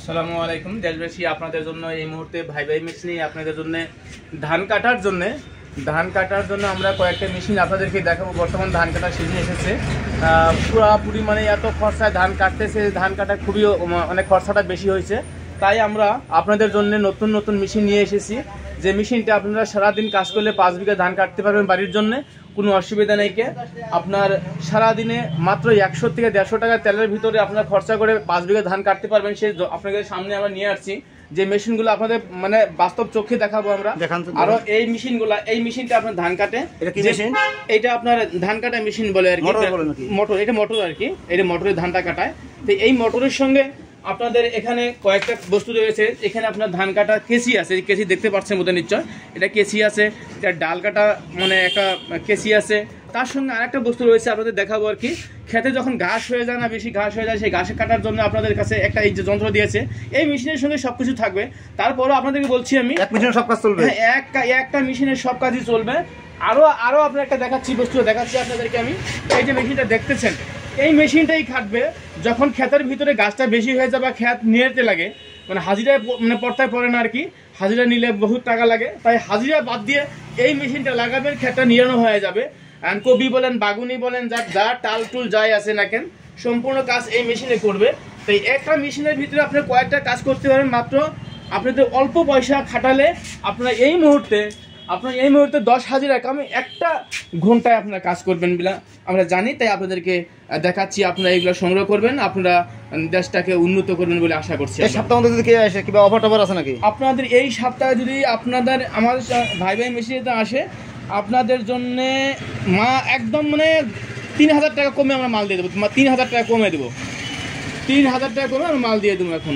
আসসালামু আলাইকুম দেশবাসী, আপনাদের জন্য এই মুহূর্তে ভাই ভাই মেশিন নিয়ে আপনাদের জন্য ধান কাটার জন্য আমরা কয়েকটা মেশিন আপনাদেরকে দেখাবো। বর্তমান ধান কাটার সিজন এসেছে, পুরোপুরি মানে এত খরচায় ধান কাটতেছে, ধান কাটা খুবই মানে খরচাটা বেশি হয়েছে। তাই আমরা আপনাদের জন্য নতুন নতুন মেশিন নিয়ে এসেছি, যে মেশিনটা আপনারা সারাদিন কাজ করলে 5 বিঘা ধান কাটতে পারবেন বাড়ির জন্য, কোনো অসুবিধা নেই। আপনার সারাদিনে মাত্র 100 থেকে 150 টাকা তেলের ভিতরে আপনার খরচা করে 5 বিঘা ধান কাটতে পারবেন। সেই আপনাদের সামনে আমরা নিয়ে আসছি যে মেশিনগুলো আপনাদের মানে বাস্তব চোখে দেখাবো আমরা। আরো এই মেশিনটা আপনার ধান কাটে, এটা আপনার ধান কাটা মেশিন বলে আর কি, মোটর, এটা মোটর আর কি, এটা মোটরের ধানটা কাটায়। তো এই মোটরের সঙ্গে আপনাদের এখানে কয়েকটা বস্তু রয়েছে। এখানে আপনার ধান কাটা কেসি আছে, কেসি দেখতে পাচ্ছেন বোধহয় নিশ্চয়, এটা কেসি আছে, এটা ডাল কাটা মানে একটা কেসি আছে। তার সঙ্গে আরেকটা বস্তু রয়েছে আপনাদের দেখাবো আর কি। খেতে যখন ঘাস হয়ে যায় না, বেশি ঘাস হয়ে যায়, সেই ঘাসে কাটার জন্য আপনাদের কাছে একটা এই যে যন্ত্র দিয়েছে, এই মেশিনের সঙ্গে সবকিছু থাকবে। তারপরও আপনাদেরকে বলছি আমি, এক মেশিনে সব কাজ চলবে, একটা মেশিনের সব কাজই চলবে। আরো আপনার একটা দেখাচ্ছি, বস্তু দেখাচ্ছি আপনাদেরকে আমি। এই যে মেশিনটা দেখতেছেন, এই মেশিনটাই খাটবে যখন ক্ষেতের ভিতরে গাছটা বেশি হয়ে যাবে, ক্ষেত নিতে লাগে, মানে হাজিরায় মানে পড়তায় পড়ে না আর কি, হাজিরা নিলে বহুত টাকা লাগে, তাই হাজিরা বাদ দিয়ে এই মেশিনটা লাগাবেন, ক্ষেতটা নিরানো হয়ে যাবে। আর কবি বলেন, বাগুনি বলেন, যা টাল টুল যাই আছে না কেন, সম্পূর্ণ কাজ এই মেশিনে করবে। তাই একটা মেশিনের ভিতরে আপনি কয়েকটা কাজ করতে পারেন, মাত্র আপনাদের অল্প পয়সা খাটালে আপনারা এই মুহূর্তে 10 হাজিরা কামে একটা ঘন্টায় আপনারা কাজ করবেন বলে আমরা জানি। তাই আপনাদেরকে দেখাচ্ছি, আপনারা এগুলো সংগ্রহ করবেন, আপনারা দেশটাকে উন্নত করবেন বলে আশা করছি। এই সপ্তাহের মধ্যে যদি কেউ আসে, কিংবা অফার টফার আছে নাকি আপনাদের এই সপ্তাহে? যদি আপনাদের আমাদের ভাই ভাই মেশিনে আসে, আপনাদের জন্য একদম মানে 3000 টাকা কমে আমরা মাল দিয়ে দেবো, 3000 টাকা কমে দেবো, 3000 টাকা কমে আমরা মাল দিয়ে দেবো এখন।